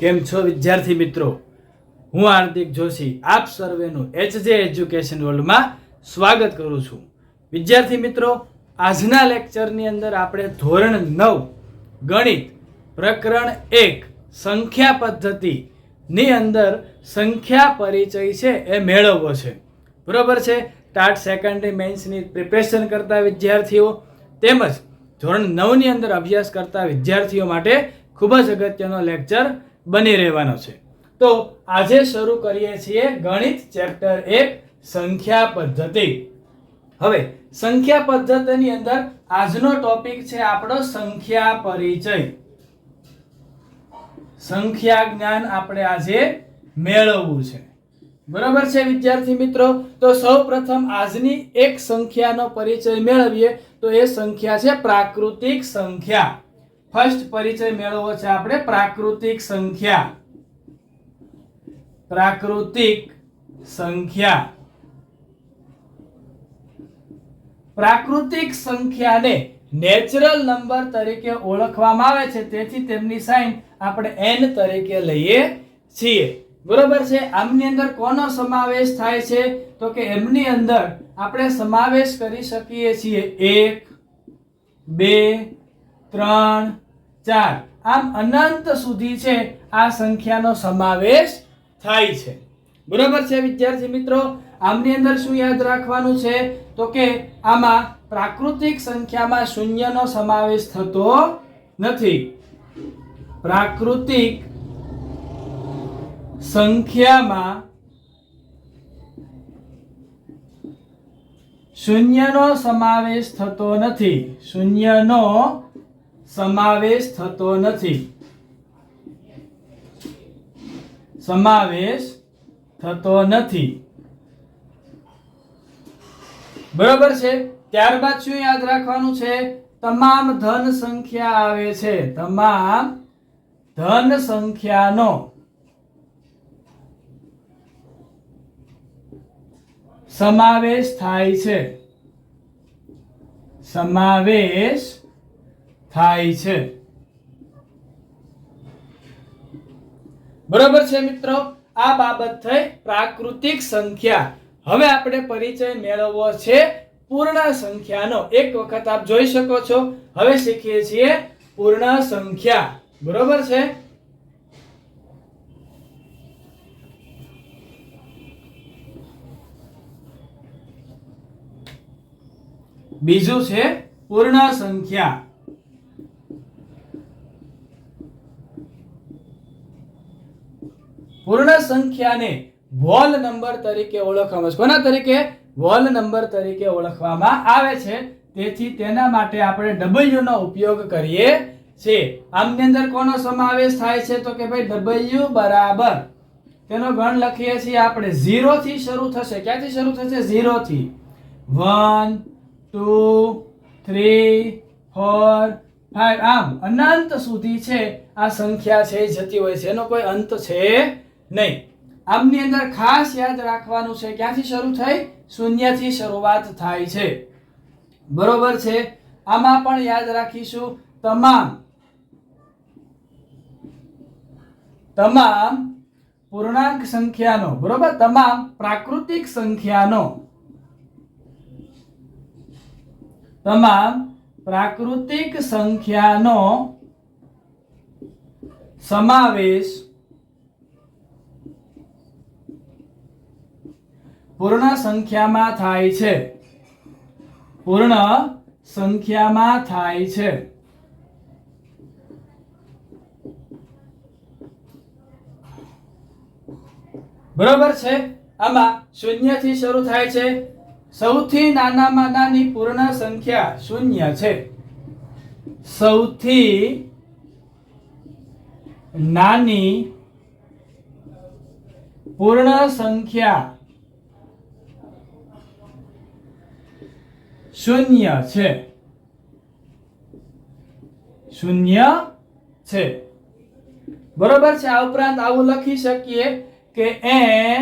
કેમ છો વિદ્યાર્થી મિત્રો? હું હાર્દિક જોશી આપ સર્વેનું એચજે એજ્યુકેશન વર્લ્ડમાં સ્વાગત કરું છું. વિદ્યાર્થી મિત્રો, આજના લેક્ચરની અંદર આપણે ધોરણ 9 ગણિત પ્રકરણ 1 સંખ્યા પદ્ધતિની અંદર સંખ્યા પરિચય છે એ મેળવવો છે. બરોબર છે. ટાટ સેકન્ડરી મેન્સની પ્રિપેરેશન કરતા વિદ્યાર્થીઓ તેમજ ધોરણ 9 ની અંદર અભ્યાસ કરતા વિદ્યાર્થીઓ માટે ખૂબ જ અગત્યનો લેક્ચર બની રહેવાનો છે. તો આજે શરૂ કરીએ છીએ ગણિત ચેપ્ટર 1 સંખ્યા પદ્ધતિ. હવે સંખ્યા પદ્ધતિની અંદર આજનો ટોપિક છે આપણો સંખ્યા પરિચય. સંખ્યા જ્ઞાન આપણે આજે મેળવવું છે. બરાબર છે વિદ્યાર્થી મિત્રો? તો સૌપ્રથમ આજની એક સંખ્યાનો પરિચય મેળવીએ તો એ સંખ્યા છે પ્રાકૃતિક સંખ્યા. ફર્સ્ટ પરિચય મેળવવો છે આપણે પ્રાકૃતિક સંખ્યા. પ્રાકૃતિક સંખ્યા. પ્રાકૃતિક સંખ્યાને નેચરલ નંબર તરીકે ઓળખવામાં આવે છે, તેથી તેમની સાઇન આપણે n તરીકે લઈએ છીએ. બરોબર છે. આમની અંદર કોનો સમાવેશ થાય છે? તો કે એમની અંદર આપણે સમાવેશ કરી શકીએ છીએ 1 2 3 4 આમ અનંત સુધી છે આ સંખ્યાનો સમાવેશ થાય છે. બરોબર છે વિદ્યાર્થી મિત્રો? આમની અંદર શું યાદ રાખવાનું છે? તો કે આમાં પ્રાકૃતિક સંખ્યામાં શૂન્યનો સમાવેશ થતો નથી. પ્રાકૃતિક સંખ્યામાં શૂન્યનો સમાવેશ થતો નથી. શૂન્યનો સમાવેશ થતો નથી. સમાવેશ થતો નથી. બરોબર છે. ત્યારબાદ શું યાદ રાખવાનું છે? તમામ ધન સંખ્યા આવે છે. તમામ ધન સંખ્યાનો સમાવેશ થાય છે. સમાવેશ થાય છે. બરોબર છે મિત્રો? આ બાબત થઈ પ્રાકૃતિક સંખ્યા. હવે આપણે પરિચય મેળવવો છે પૂર્ણ સંખ્યાનો. એક વખત આપ જોઈ શકો છો. હવે શીખીએ છીએ પૂર્ણ સંખ્યા. બરોબર છે? બીજું છે પૂર્ણ સંખ્યા. પૂર્ણ સંખ્યાને વોલ નંબર તરીકે ઓળખવામાં આવે છે. કોના તરીકે? વોલ નંબર તરીકે ઓળખવામાં આવે છે. તેથી તેના માટે આપણે W નો ઉપયોગ કરીએ છીએ. આમની અંદર કોનો સમાવેશ થાય છે? તો કે ભાઈ W બરાબર તેનો ગણ લખીએ છીએ આપણે 0 થી શરૂ થશે. ક્યાંથી શરૂ થશે? 0 થી. 1 2 3 4 5 આમ અનંત સુધી છે આ સંખ્યા છે જતી હોય છે. એનો કોઈ અંત છે નહીં. આમની અંદર ખાસ યાદ રાખવાનું છે ક્યાંથી શરૂ થઈ? શૂન્યથી શરૂઆત થાય છે. બરોબર છે? આમાં પણ યાદ રાખીશું તમામ પૂર્ણાંક સંખ્યાનો, બરોબર, તમામ પ્રાકૃતિક સંખ્યાનો, તમામ પ્રાકૃતિક સંખ્યાનો સમાવેશ પૂર્ણ સંખ્યામાં થાય છે. પૂર્ણ સંખ્યામાં થાય છે. બરોબર છે? આમાં શૂન્ય થી શરૂ થાય છે. સૌથી નાનામાં નાની પૂર્ણ સંખ્યા શૂન્ય છે. સૌથી નાની પૂર્ણ સંખ્યા શૂન્ય છે. શૂન્ય છે. બરોબર છે? આ ઉપરાંત આવું લખી શકીએ કે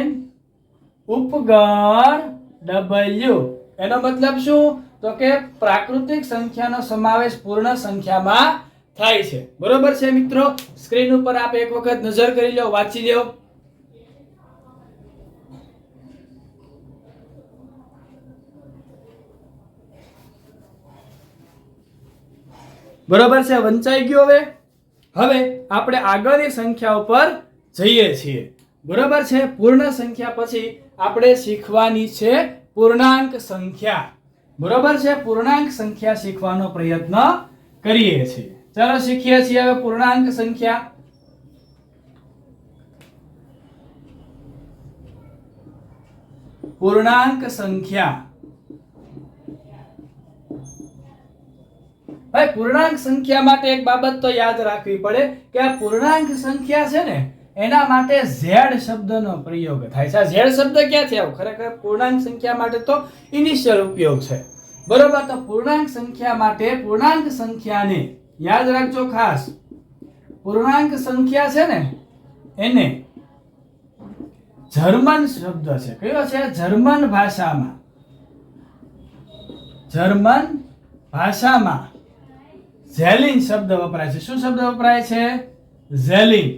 n ઉપગણ W. એનો મતલબ શું? તો કે પ્રાકૃતિક સંખ્યાનો સમાવેશ પૂર્ણ સંખ્યામાં થાય છે. બરોબર છે મિત્રો, સ્ક્રીન ઉપર આપ એક વખત નજર કરી લો, વાંચી લો. બરોબર છે, વંચાઈ ગયો. હવે આપણે આગળની સંખ્યા ઉપર જઈએ છીએ. બરોબર છે, પૂર્ણ સંખ્યા પછી આપણે શીખવાની છે પૂર્ણાંક સંખ્યા. બરોબર છે, પૂર્ણાંક સંખ્યા શીખવાનો પ્રયત્ન કરીએ છીએ. ચાલો શીખીએ છીએ હવે પૂર્ણાંક સંખ્યા. પૂર્ણાંક સંખ્યા. ભાઈ, પૂર્ણાંક સંખ્યા માટે એક બાબત તો યાદ રાખવી પડે કે આ પૂર્ણાંક સંખ્યા છે ને, એના માટે ઝેડ શબ્દનો પ્રયોગ થાય છે. આ ઝેડ શબ્દ ક્યાંથી આવ્યો? ખરેખર પૂર્ણાંક સંખ્યા માટે તો ઇનિશિયલ ઉપયોગ છે. બરોબર, તો પૂર્ણાંક સંખ્યા માટે પૂર્ણાંક સંખ્યાને યાદ રાખજો ખાસ. પૂર્ણાંક સંખ્યા છે ને, એને જર્મન શબ્દ છે. કયો છે? જર્મન ભાષામાં. જર્મન ભાષામાં ઝેલિન શબ્દ વપરાય છે. શું શબ્દ વપરાય છે? ઝેલિન.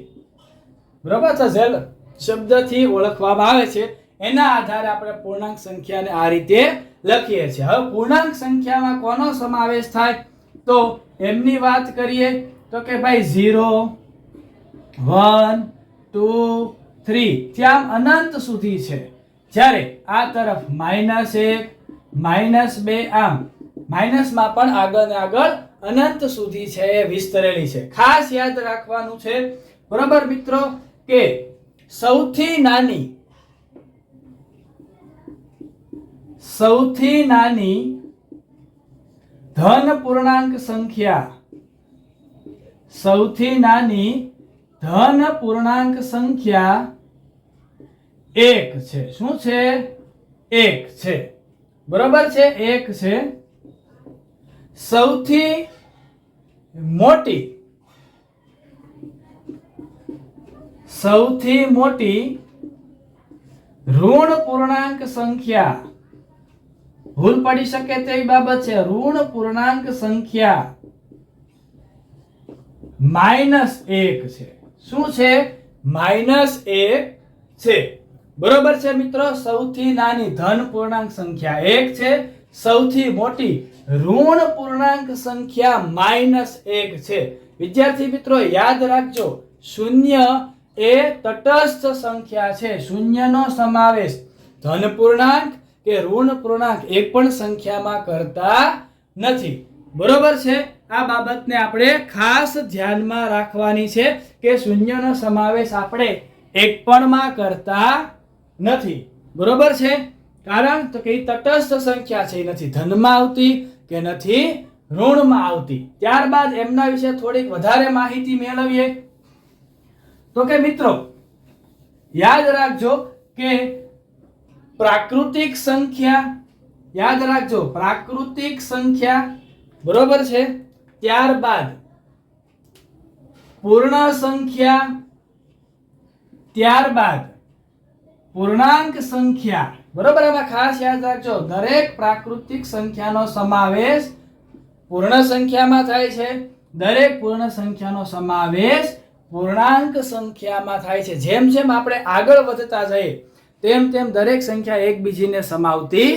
બરોબર છે, ઝેલ શબ્દથી ઓળખવામાં આવે છે. એના આધારે આપણે પૂર્ણાંક સંખ્યાને આ રીતે લખીએ છીએ. હવે પૂર્ણાંક સંખ્યામાં કોનો સમાવેશ થાય? તો એમની વાત કરીએ તો કે ભાઈ 0, 1, 2, 3 ત્યાં અનંત સુધી છે. જ્યારે આ તરફ -1, -2 આમ માઇનસમાં પણ આગળ ને આગળ અનંત સુધી છે એ વિસ્તરેલી છે. ખાસ યાદ રાખવાનું છે બરોબર મિત્રો કે સૌથી નાની ધન પૂર્ણાંક સંખ્યા, સૌથી નાની ધન પૂર્ણાંક સંખ્યા 1 છે. શું છે? 1 છે. બરોબર છે, 1 છે. સૌથી મોટી ઋણ પૂર્ણાંક સંખ્યા, ભૂલ પડી શકે તેવી બાબત છે, ઋણ પૂર્ણાંક સંખ્યા -1 છે. શું છે? -1 છે. બરોબર છે મિત્રો, સૌથી નાની ધન પૂર્ણાંક સંખ્યા 1 છે. સૌથી મોટી ઋણ પૂર્ણાંક સંખ્યા -1 છે. વિદ્યાર્થી મિત્રો યાદ રાખજો, શૂન્ય એ તટસ્થ સંખ્યા છે. શૂન્યનો સમાવેશ ધન પૂર્ણાંક કે ઋણ પૂર્ણાંક એક પણ સંખ્યામાં કરતા નથી. બરોબર છે, આ બાબતને આપણે ખાસ ધ્યાનમાં રાખવાની છે કે શૂન્યનો સમાવેશ આપણે એક પણ માં કરતા નથી. બરોબર છે, કારણ તો કે તટસ્થ સંખ્યા છે, નથી ધનમાં આવતી કે નથી ઋણમાં આવતી. ત્યારબાદ એમના વિશે થોડીક વધારે માહિતી મેળવીએ તો કે મિત્રો યાદ રાખજો કે પ્રાકૃતિક સંખ્યા, યાદ રાખજો પ્રાકૃતિક સંખ્યા, બરોબર છે, ત્યારબાદ પૂર્ણ સંખ્યા, ત્યારબાદ પૂર્ણાંક સંખ્યા. બરોબર, આમાં ખાસ યાદ રાખજો દરેક પ્રાકૃતિક સંખ્યાનો સમાવેશ પૂર્ણ સંખ્યામાં થાય છે. દરેક પૂર્ણ સંખ્યાનો સમાવેશ પૂર્ણાંક સંખ્યામાં થાય છે. જેમ જેમ આપણે આગળ વધતા જઈએ તેમ તેમ દરેક સંખ્યા એકબીજીને સમાવતી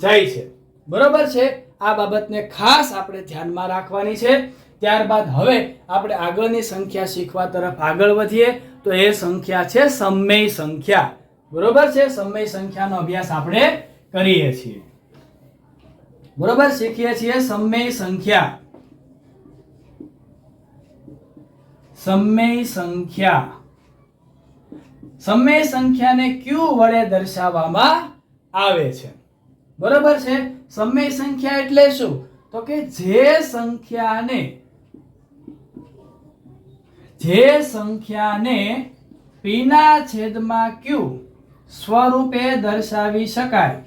જાય છે. બરોબર છે, આ બાબતને ખાસ આપણે ધ્યાનમાં રાખવાની છે. ત્યારબાદ હવે આપણે આગળની સંખ્યા શીખવા તરફ આગળ વધીએ તો એ સંખ્યા છે સમમેય સંખ્યા. બરોબર છે, સમમેય સંખ્યાનો અભ્યાસ આપણે કરીએ છીએ. બરોબર, શીખીએ છીએ સમમેય સંખ્યા. સમમેય સંખ્યા, સમમેય સંખ્યાને q વડે દર્શાવવામાં આવે છે. બરોબર છે, સમમેય સંખ્યા એટલે શું? તો કે જે સંખ્યાને p ના છેદમાં q સ્વરૂપે દર્શાવી શકાય,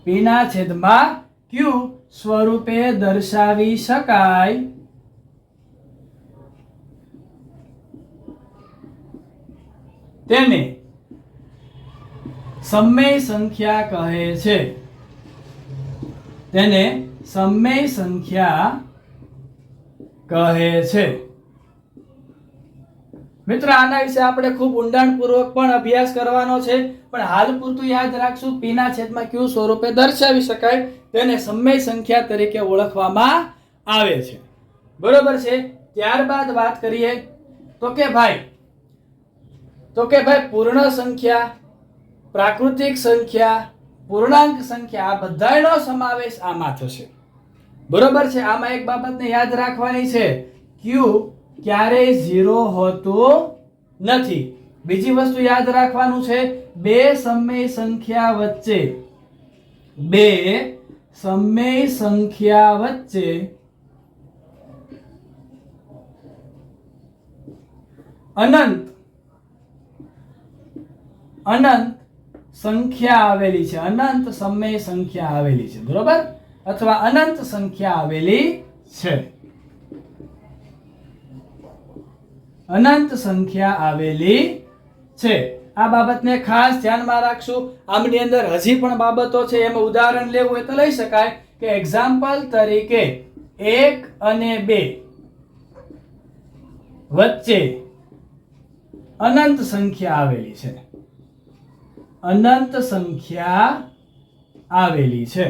p ના છેદમાં q સ્વરૂપે દર્શાવી શકાય તેને સમમેય સંખ્યા કહે છે. તેને સમમેય સંખ્યા કહે છે. મિત્રો આના વિશે આપણે ખૂબ ઊંડાણપૂર્વક પણ અભ્યાસ કરવાનો છે, પણ હાલ પૂરતું યાદ રાખશું p ના છેદમાં q સ્વરૂપે દર્શાવી શકાય તેને સમય સંખ્યા તરીકે ઓળખવામાં આવે છે. બરોબર છે. ત્યારબાદ વાત કરીએ તો કે ભાઈ પૂર્ણ સંખ્યા, પ્રાકૃતિક સંખ્યા, પૂર્ણાંક સંખ્યા આ બધાનો સમાવેશ આમાં થશે. બરોબર છે. આમાં એક બાબતને યાદ રાખવાની છે, q ક્યારેય 0 હોતું નથી. બીજી વસ્તુ યાદ રાખવાનું છે, બે સમય સંખ્યા વચ્ચે અનંત સંખ્યા આવેલી છે, અનંત સમય સંખ્યા આવેલી છે. બરોબર, અથવા અનંત સંખ્યા આવેલી છે, અનંત સંખ્યા આવેલી છે. આ બાબતને ખાસ ધ્યાનમાં રાખશું. આમની અંદર હજી પણ બાબતો છે, એમાં ઉદાહરણ લેવું હોય તો લઈ શકાય કે એક્ઝામ્પલ તરીકે 1 અને 2 વચ્ચે અનંત સંખ્યા આવેલી છે, અનંત સંખ્યા આવેલી છે,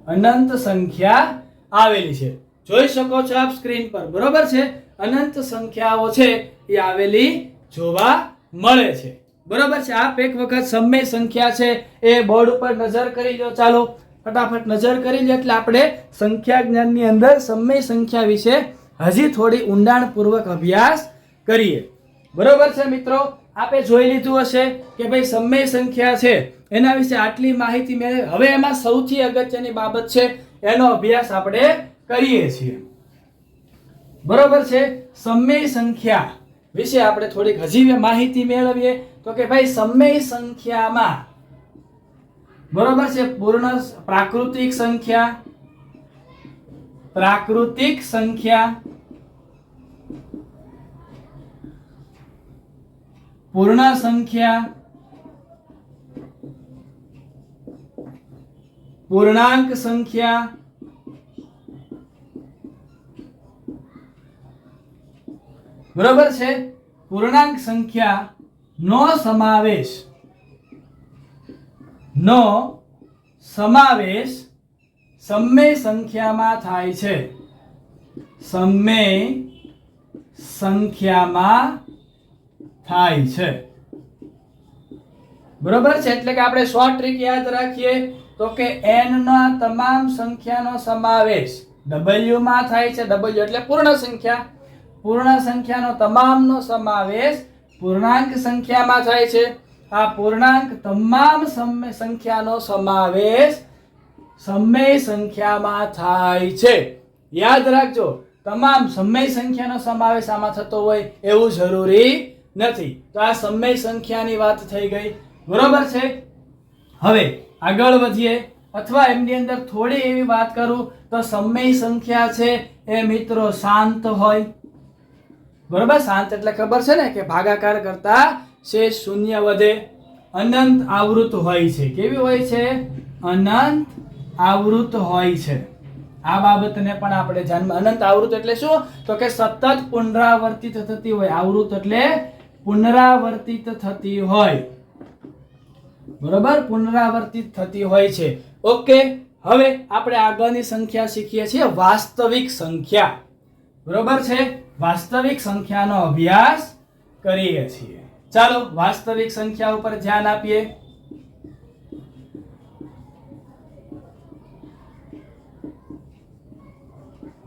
અનંત સંખ્યા આવેલી છે. જોઈ શકો છો આપ સ્ક્રીન પર. બરોબર છે. અનંત સંખ્યાઓ છે એ આવેલી જોવા મળે છે. બરોબર છે. આપ એક વખત સમય સંખ્યા છે એ બોર્ડ ઉપર નજર કરી લો. ચાલો ફટાફટ નજર કરી લો એટલે આપણે સંખ્યા જ્ઞાનની અંદર સમય સંખ્યા વિશે હજી થોડી ઊંડાણપૂર્વક અભ્યાસ કરીએ. બરોબર છે મિત્રો. આપે જોઈ લીધું હશે કે ભાઈ સમય સંખ્યા છે એના વિશે આટલી માહિતી મેળવી. હવે એમાં સૌથી અગત્યની બાબત છે એનો અભ્યાસ આપણે કરીએ છીએ. બરોબર છે. સમય સંખ્યા વિશે આપણે થોડીક હજી માહિતી મેળવીએ તો કે ભાઈ સમય સંખ્યામાં બરોબર છે પ્રાકૃતિક સંખ્યા, પૂર્ણ સંખ્યા, પૂર્ણાંક સંખ્યા, બરોબર છે. પૂર્ણાંક સંખ્યા નો સમાવેશ સમય સંખ્યામાં થાય છે, સમય સંખ્યામાં થાય છે. બરોબર છે. એટલે કે આપણે શોર્ટ ટ્રીક યાદ રાખીએ તો કે n ના તમામ સંખ્યાનો સમાવેશ w માં થાય છે. w એટલે પૂર્ણ સંખ્યા. પૂર્ણ સંખ્યાનો તમામનો સમાવેશ પૂર્ણાંક સંખ્યામાં થાય છે. આ પૂર્ણાંક તમામ સંખ્યાનો સમાવેશ સમય સંખ્યામાં થાય છે. યાદ રાખજો, તમામ સમય સંખ્યાનો સમાવેશ આમાં થતો હોય એવું જરૂરી નથી. તો આ સમય સંખ્યાની વાત થઈ ગઈ. બરોબર છે. હવે આગળ વધીએ અથવા એમની અંદર થોડી એવી વાત કરું તો સમય સંખ્યા છે એ મિત્રો શાંત હોય. બરોબર. શાંત એટલે ખબર છે ને કે ભાગાકાર કરતા શેષ શૂન્ય વધે. અનંત આવૃત હોય છે. કેવી હોય છે? અનંત આવૃત હોય છે. આ બાબતને પણ આપણે ધ્યાનમાં. અનંત આવૃત એટલે શું? તો કે સતત પુનરાવર્તિત થતી હોય. આવૃત એટલે પુનરાવર્તિત થતી હોય. બરોબર, પુનરાવર્તિત થતી હોય છે. ઓકે. હવે આપણે આગળની સંખ્યા શીખીએ છીએ વાસ્તવિક સંખ્યા. બરોબર છે. વાસ્તવિક સંખ્યાનો અભ્યાસ કરીએ છીએ. ચાલો વાસ્તવિક સંખ્યા ઉપર ધ્યાન આપીએ.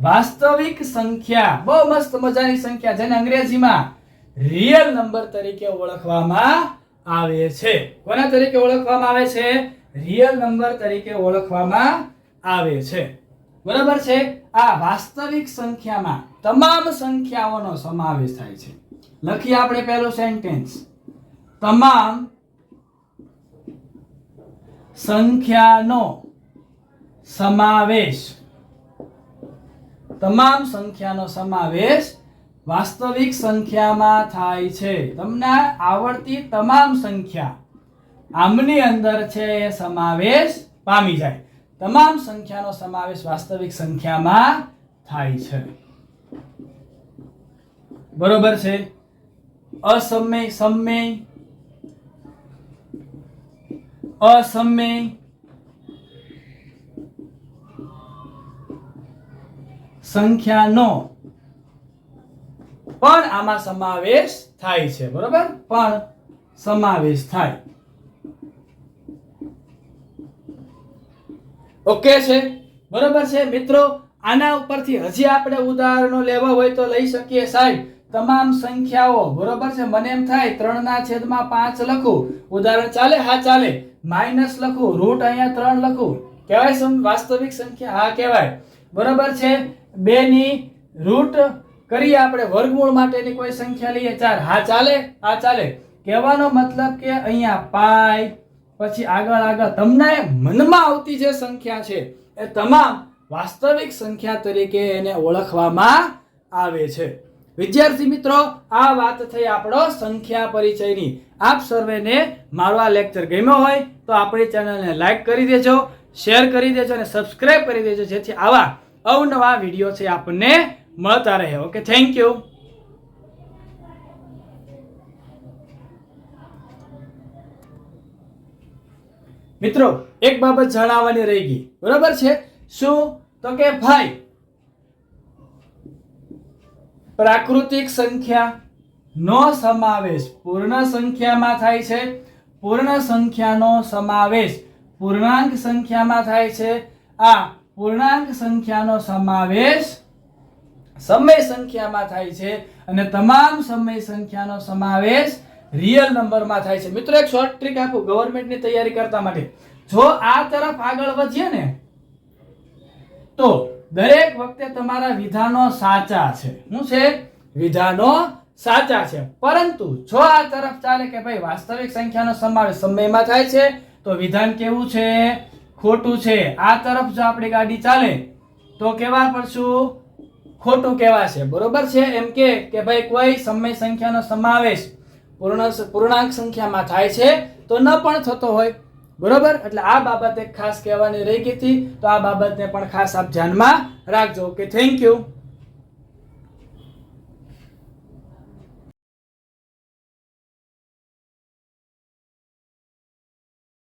વાસ્તવિક સંખ્યા બહુ મસ્ત મજાની સંખ્યા જેને અંગ્રેજીમાં રિયલ નંબર તરીકે ઓળખવામાં આવે છે. કોના તરીકે ઓળખવામાં આવે છે? રિયલ નંબર તરીકે ઓળખવામાં આવે છે. બરાબર છે. આ વાસ્તવિક સંખ્યામાં તમામ સંખ્યાઓનો સમાવેશ થાય છે. લખીએ આપણે પહેલું સેન્ટેન્સ. તમામ સંખ્યાનો સમાવેશ, તમામ સંખ્યાનો સમાવેશ વાસ્તવિક સંખ્યામાં થાય છે. તમને આવડતી તમામ સંખ્યા આમની અંદર છે એ સમાવેશ પામી જાય. તમામ સંખ્યાનો સમાવેશ વાસ્તવિક સંખ્યામાં થાય છે. બરોબર છે. અસમય, સમય, અસમય, સંખ્યાનો પણ આમાં સમાવેશ થાય છે. બરોબર, પણ સમાવેશ થાય. ઓકે છે. બરોબર છે મિત્રો. આના ઉપરથી હજી આપણે ઉદાહરણો લેવા હોય તો લઈ શકીએ. સાહેબ તમામ સંખ્યાઓ, બરોબર છે, મને એમ થાય 3/5 લખું, ઉદાહરણ ચાલે? હા ચાલે. માઈનસ લખું, રૂટ અહીંયા 3 લખું, કહેવાય વાસ્તવિક સંખ્યા? હા કહેવાય. બરોબર છે. 2 ની રૂટ કરીએ આપણે, વર્ગમૂળ માટેની કોઈ સંખ્યા લઈએ 4, હા ચાલે? હા ચાલે. કહેવાનો મતલબ કે અહીંયા પાઈ, પછી આગળ તમને મનમાં આવતી જે સંખ્યા છે એ તમામ વાસ્તવિક સંખ્યા તરીકે એને ઓળખવામાં આવે છે. વિદ્યાર્થી મિત્રો, આ વાત થઈ આપણો સંખ્યા પરિચયની. આપ સર્વેને મારો આ લેક્ચર ગમ્યો હોય તો આપણી ચેનલને લાઈક કરી દેજો, શેર કરી દેજો અને સબસ્ક્રાઇબ કરી દેજો, જેથી આવા અવનવા વિડીયો છે આપણને મળતા રહે. Okay, thank you. મિત્રો એક બાબત જણાવવાની રહી ગઈ. બરોબર છે. શું? તો કે ભાઈ પ્રાકૃતિક સંખ્યા નો સમાવેશ પૂર્ણ સંખ્યામાં થાય છે, પૂર્ણ સંખ્યાનો સમાવેશ પૂર્ણાંક સંખ્યામાં થાય છે, આ પૂર્ણાંક સંખ્યાનો સમાવેશ સમય સંખ્યામાં થાય છે, અને તમામ સમય સંખ્યાનો સમાવેશ રિયલ નંબરમાં થાય છે. મિત્રો એક શોર્ટ ટ્રીક આપું ગવર્મેન્ટની તૈયારી કરતા માટે. જો આ તરફ આગળ વધીએ ને તો દરેક વખતે તમારા વિધાનો સાચા છે. શું છે? વિધાનો સાચા છે. પરંતુ જો આ તરફ ચાલે કે ભાઈ વાસ્તવિક સંખ્યાનો સમાવેશ સમયમાં થાય છે તો વિધાન કેવું છે? ખોટું છે. આ તરફ જો આપણી ગાડી ચાલે તો કેવા પડશું? ખોટું કહેવાશે. બરોબર છે. એમ કે ભાઈ કોઈ સમય સંખ્યાનો સમાવેશ પૂર્ણાંક સંખ્યામાં થાય છે તો ન પણ થતો હોય. બરોબર, એટલે આ બાબતે ખાસ કહેવાની રહી ગઈ હતી, તો આ બાબતને પણ ખાસ આપ ધ્યાનમાં રાખજો. Okay, thank you.